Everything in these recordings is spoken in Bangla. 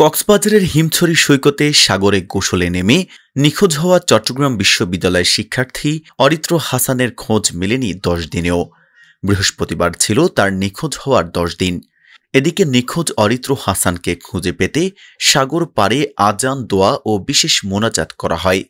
কক্সবাজারের হিমছড়ি সৈকতে সাগরে গোসলে নেমে নিখোঁজ হওয়া চট্টগ্রাম বিশ্ববিদ্যালয়ের শিক্ষার্থী অরিত্র হাসানের খোঁজ মেলেনি ১০ দিনেও। বৃহস্পতিবার ছিল তার নিখোঁজ হওয়ার ১০ দিন। এদিকে নিখোঁজ অরিত্র হাসানকে খুঁজে পেতে সাগর পাড়ে আজান, দোয়া ও বিশেষ মোনাজাত করা হয়।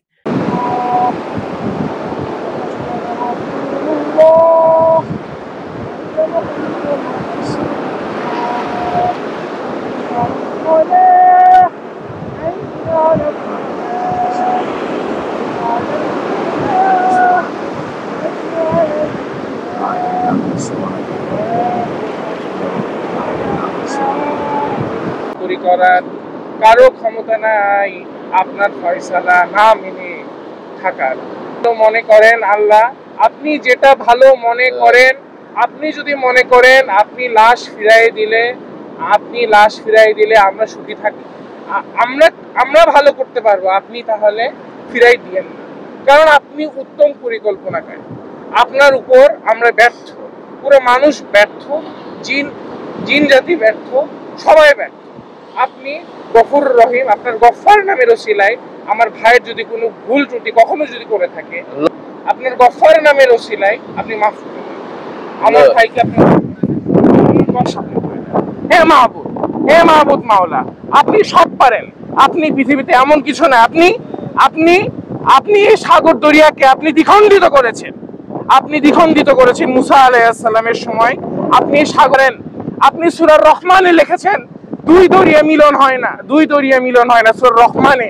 করার কারো ক্ষমতা নাই আপনার ফয়সালা না মেনে থাকার। তো মনে করেন আল্লাহ, আপনি যেটা ভালো মনে করেন, আপনি যদি মনে করেন আপনি লাশ ফিরাই দিলে আমরা সুখী থাকি, আমরা ভালো করতে পারবো, আপনি তাহলে ফিরাই দিয়েন না। কারণ আপনি উত্তম পরিকল্পনাকারী। আপনার উপর আমরা ব্যর্থ, পুরো মানুষ ব্যর্থ, জিন জাতি ব্যর্থ, সবাই ব্যর্থ। আপনি গফুর রহিম, আপনার গফফার নামের ওসিলায় আমার ভাইয়ের যদি কোনো ভুল ত্রুটি কখনো যদি করে থাকে, আপনার গফফার নামের ওসিলায় আপনি মাফ করে দেন আমার ভাইকে। আপনি হে মাহবুব মাওলা, আপনি সব পারেন। আপনি পৃথিবীতে এমন কিছু না, আপনি এই সাগর দরিয়াকে আপনি দ্বিখণ্ডিত করেছেন মুসা আলাইহিস সালামের সময়। আপনি সাগরেন, আপনি সূরা রহমানে লিখেছেন দুই দরিয়া মিলন হয় না। সূরা রহমানে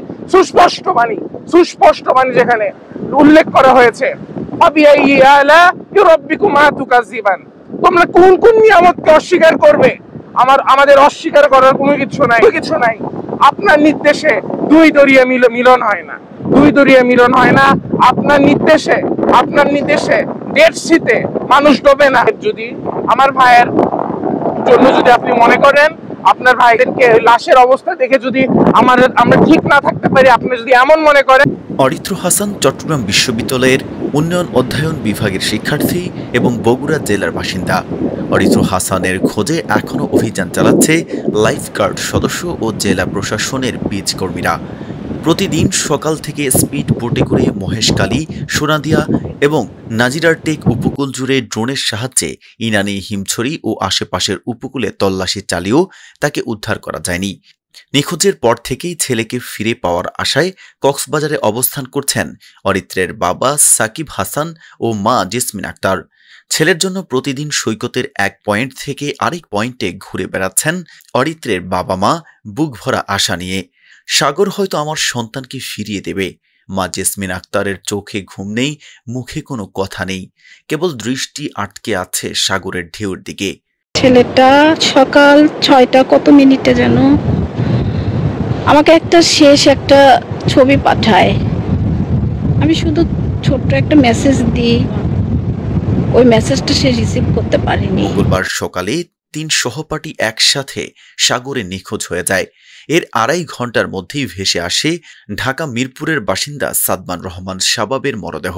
সুস্পষ্ট বাণী যেখানে উল্লেখ করা হয়েছে, ফাবিআইয়ি আলা রাব্বিকুমা তুকাজ্জিবান, তোমরা কোন কোন নিয়ামতকে অস্বীকার করবে? আমাদের অস্বীকার করার কোনো কিছু নাই। আপনার নির্দেশে দুই দরিয়া মিলন হয় না। আপনার নির্দেশে ডেড সিতে মানুষ ডোবে না। যদি আমার ভাইয়ের জন্য যদি আপনি মনে করেন, আপনার ভাইদেরকে লাশের অবস্থা দেখে যদি আমরা ঠিক না থাকতে পারি, আপনি যদি এমন মনে করেন। অরিত্র হাসান চট্টগ্রাম বিশ্ববিদ্যালয়ের উন্নয়ন অধ্যয়ন বিভাগের শিক্ষার্থী এবং বগুড়া জেলার বাসিন্দা। অরিত্র হাসানের খোঁজে এখনও অভিযান চালাচ্ছে লাইফগার্ড সদস্য ও জেলা প্রশাসনের বীজ কর্মীরা। প্রতিদিন সকাল থেকে স্পিড বোটে করে মহেশখালী, সোনাদিয়া এবং নাজিরারটেক উপকূল জুড়ে ড্রোনের সাহায্যে ইনানী, হিমছড়ি ও আশেপাশের উপকূলে তল্লাশি চালিয়েও তাকে উদ্ধার করা যায়নি। নিখোঁজের পর থেকেই ছেলেকে ফিরে পাওয়ার আশায় কক্সবাজারে অবস্থান করছেন অরিত্রের বাবা সাকিব হাসান ও মা জেসমিন আক্তার। ছেলের জন্য প্রতিদিন সৈকতের এক পয়েন্ট থেকে আরেক পয়েন্টে ঘুরে বেড়াচ্ছেন অরিত্রের বাবা মা, বুক ভরা আশা নিয়ে। সাগর হয়তো আমার সন্তানকে ফিরিয়ে দেবে। মা জেসমিন আক্তারের চোখে ঘুম নেই, মুখে কোনো কথা নেই, কেবল দৃষ্টি আটকে আছে সাগরের ঢেউর দিকে। ছেলেটা সকাল ৬টা কত মিনিটে যেন আমাকে একটা ছবি পাঠায়। আমি শুধু ছোট্ট একটা মেসেজ দিই, ওই মেসেজটা সে রিসিভ করতে পারেনি। মঙ্গলবার সকালে ৩ সহপাঠী একসাথে সাগরে নিখোঁজ হয়ে যায়। এর ২.৫ ঘন্টার মধ্যেই ভেসে আসে ঢাকা মিরপুরের বাসিন্দা সাদমান রহমান শাবাবের মরদেহ।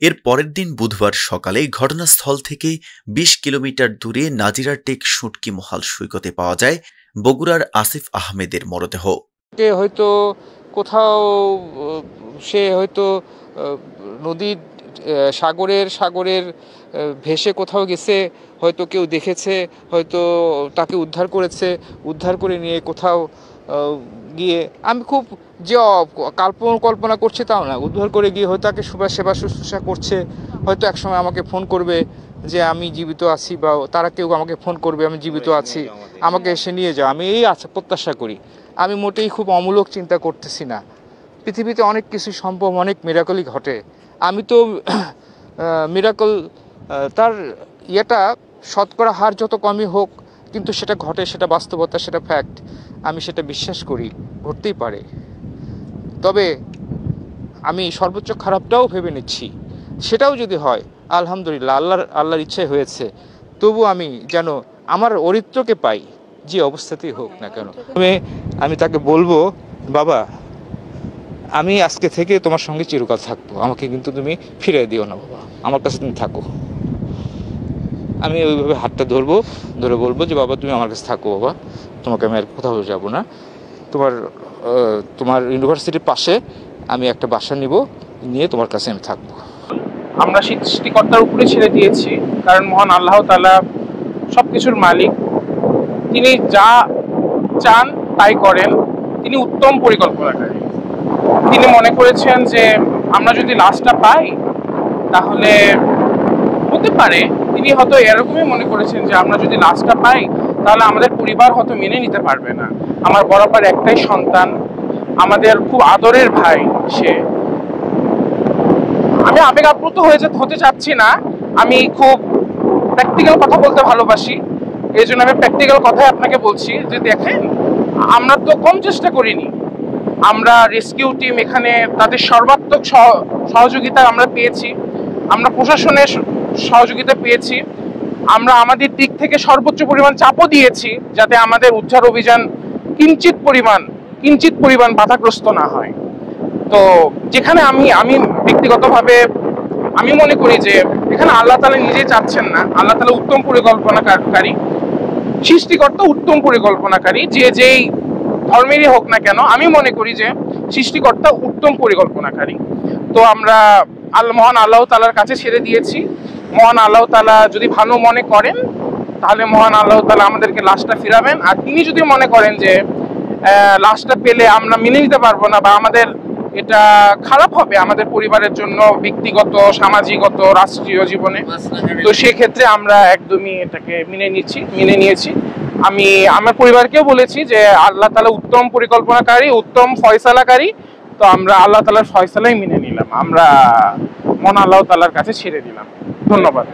এর পরের দিন বুধবার সকালে ঘটনাস্থল থেকে ২০ কিলোমিটার দূরে নাজিরারটেক শুটকি মহাল সৈকতে পাওয়া যায় বগুড়ার আসিফ আহমেদের মরদেহ। হয়তো কোথাও সে হয়তো নদীর সাগরের ভেসে কোথাও গেছে, হয়তো কেউ দেখেছে, হয়তো তাকে উদ্ধার করে নিয়ে কোথাও গিয়ে, আমি খুব যে কল্পনা করছি তাও না, উদ্ধার করে গিয়ে হয়তো তাকে সেবা শুশ্রূষা করছে। হয়তো একসময় আমাকে ফোন করবে যে আমি জীবিত আছি, বা তারা কেউ আমাকে ফোন করবে আমি জীবিত আছি, আমাকে এসে নিয়ে যাও। আমি এই প্রত্যাশা করি। আমি মোটেই খুব অমূলক চিন্তা করতেছি না। পৃথিবীতে অনেক কিছু সম্ভব, অনেক মিরাকলই ঘটে। আমি তো মিরাকল তার শতকরা হার যত কমই হোক, কিন্তু সেটা ঘটে, সেটা বাস্তবতা, সেটা ফ্যাক্ট। আমি সেটা বিশ্বাস করি, ঘটতেই পারে। তবে আমি সর্বোচ্চ খারাপটাও ভেবে নিচ্ছি, সেটাও যদি হয় আলহামদুলিল্লাহ, আল্লাহর ইচ্ছায় হয়েছে। তবু আমি যেন আমার অরিত্রকে পাই, যে অবস্থাতেই হোক না কেন। আমি তাকে বলবো, বাবা আমি আজকে থেকে তোমার সঙ্গে চিরকাল থাকবো, আমাকে কিন্তু তুমি ফিরিয়ে দিও না বাবা, আমার কাছে তুমি থাকো। আমি ওইভাবে হাতটা ধরে বলবো যে বাবা তুমি আমার কাছে থাকো, বাবা তোমাকে আমি আর কোথাও যাবো না। তোমার ইউনিভার্সিটির পাশে আমি একটা বাসা নিব, নিয়ে তোমার কাছে আমি থাকবো। আমরা সৃষ্টিকর্তার উপরে ছেড়ে দিয়েছি, কারণ মহান আল্লাহ তাআলা সবকিছুর মালিক। তিনি যা চান তাই করেন, তিনি উত্তম পরিকল্পনাকারী। তিনি মনে করেছেন যে আমরা যদি লাশটা পাই তাহলে হতে পারে, তিনি হয়তো এরকমই মনে করেছেন যে আমরা যদি লাশটা পাই তাহলে আমাদের পরিবার হয়তো মেনে নিতে পারবে না। আমার বরাবর একটাই সন্তান, আমাদের খুব আদরের ভাই সে। আমি আবেগ আপ্লুত হতে চাচ্ছি না, আমি খুব প্র্যাকটিক্যাল কথা বলতে ভালোবাসি, এই জন্য আমি প্র্যাকটিক্যাল কথাই আপনাকে বলছি যে দেখেন, আমরা তো কম চেষ্টা করিনি। আমরা রেস্কিউ টিম এখানে তাদের সর্বাত্মক সহযোগিতা আমরা পেয়েছি, আমরা প্রশাসনের সহযোগিতা পেয়েছি, আমরা আমাদের দিক থেকে সর্বোচ্চ পরিমাণ চাপও দিয়েছি যাতে আমাদের উদ্ধার অভিযান কিঞ্চিত পরিমাণ বাধাগ্রস্ত না হয়। তো যেখানে আমি ব্যক্তিগতভাবে আমি মনে করি যে এখানে আল্লাহ তাআলা নিজেই চাচ্ছেন না, আল্লাহ তাআলা উত্তম পরিকল্পনাকারী, সৃষ্টিকর্তা উত্তম পরিকল্পনাকারী, যে যেই ধর্মেরই হোক না কেন। আমি মনে করি যে সৃষ্টিকর্তা উত্তম পরিকল্পনাকারী। তো আমরা মহান আল্লাহ তাআলার কাছে ছেড়ে দিয়েছি। মহান আল্লাহ তাআলা যদি ভালো মনে করেন তাহলে মহান আল্লাহ তাআলা আমাদেরকে লাশটা ফিরাবেন, আর তিনি যদি মনে করেন যে লাশটা পেলে আমরা মেনে নিতে পারবো না বা আমাদের এটা খারাপ হবে আমাদের পরিবারের জন্য, ব্যক্তিগত, সামাজিকগত, রাষ্ট্রীয় জীবনে, তো সেক্ষেত্রে আমরা একদমই এটাকে মেনে নিয়েছি। আমি আমার পরিবারকেও বলেছি যে আল্লাহ তাআলা উত্তম পরিকল্পনাকারী, উত্তম ফয়সালাকারী। তো আমরা আল্লাহ তাআলার ফয়সালাই মেনে নিলাম, আমরা মন আল্লাহ তাআলার কাছে ছেড়ে দিলাম। ধন্যবাদ।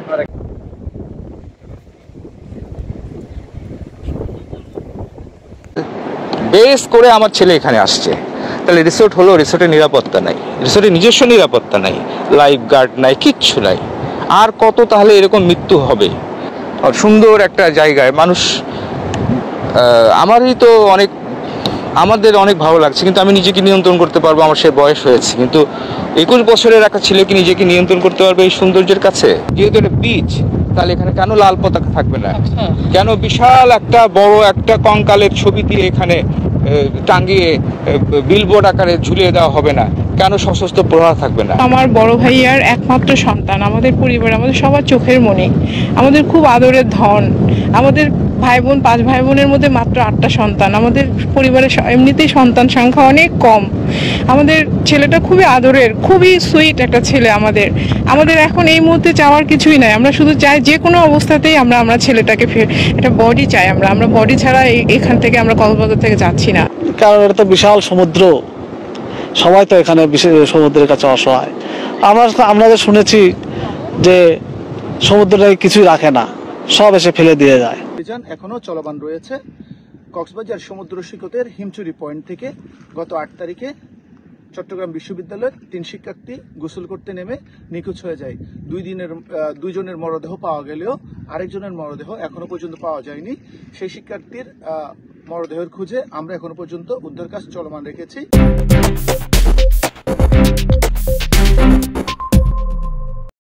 বেস করে আমার ছেলে এখানে আসছে, তাহলে রিসোর্ট হলো, রিসোর্টের নিরাপত্তা নাই, রিসোর্টের নিজস্ব নিরাপত্তা নাই, লাইফ গার্ড নাই, কিচ্ছু নাই। আর কত তাহলে এরকম মৃত্যু হবে? আর সুন্দর একটা জায়গায় মানুষ, আমাদের অনেক ভালো লাগছে, কিন্তু আমি নিজেকে নিয়ন্ত্রণ করতে পারবো, আমার সে বয়স হয়েছে, কিন্তু 21 বছরের একটা ছেলে কি নিজেকে নিয়ন্ত্রণ করতে পারবে এই সৌন্দর্যের কাছে? যেহেতু এটা বিচ, তাহলে এখানে কেন লাল পতাকা থাকবে না? কেন বিশাল একটা বড় একটা কঙ্কালের ছবি দিয়ে এখানে টাঙ্গিয়ে বিলবোর্ড আকারে ঝুলিয়ে দেওয়া হবে না? কেন সশস্ত্র প্রহরা থাকবে না? আমার বড় ভাইয়ার একমাত্র সন্তান, আমাদের পরিবার, আমাদের সবার চোখের মণি, আমাদের খুব আদরের ধন। আমাদের ভাই বোন, 5 ভাই বোনের মধ্যে মাত্র 8টা সন্তান। আমাদের পরিবারের এমনিতেই সন্তান সংখ্যা অনেক কম। আমাদের ছেলেটা খুবই আদরের, খুবই সুইট একটা ছেলে। আমাদের এখন এই মুহূর্তে চাওয়ার কিছুই নাই, আমরা শুধু চাই যে কোনো অবস্থাতেই আমরা ছেলেটাকে একটা বডি চাই। আমরা বডি ছাড়া এখান থেকে, আমরা কক্সবাজার থেকে যাচ্ছি না। কারণ এটা তো বিশাল সমুদ্র, সবাই তো এখানে সমুদ্রের কাছে অসহায়। আমরা যে শুনেছি যে সমুদ্রটাকে কিছুই রাখে না, সব এসে ফেলে দিয়ে যায়। অভিযান এখনো চলমান রয়েছে। কক্সবাজার সমুদ্র সৈকতের হিমচুরি পয়েন্ট থেকে গত 8 তারিখে চট্টগ্রাম বিশ্ববিদ্যালয়ের 3 শিক্ষার্থী গোসল করতে নেমে নিখোঁজ হয়ে যায়। 2 জনের মরদেহ পাওয়া গেলেও আরেকজনের মরদেহ এখনো পর্যন্ত পাওয়া যায়নি। সেই শিক্ষার্থীর মরদেহের খুঁজে আমরা এখনো পর্যন্ত উদ্ধার কাজ চলমান রেখেছি।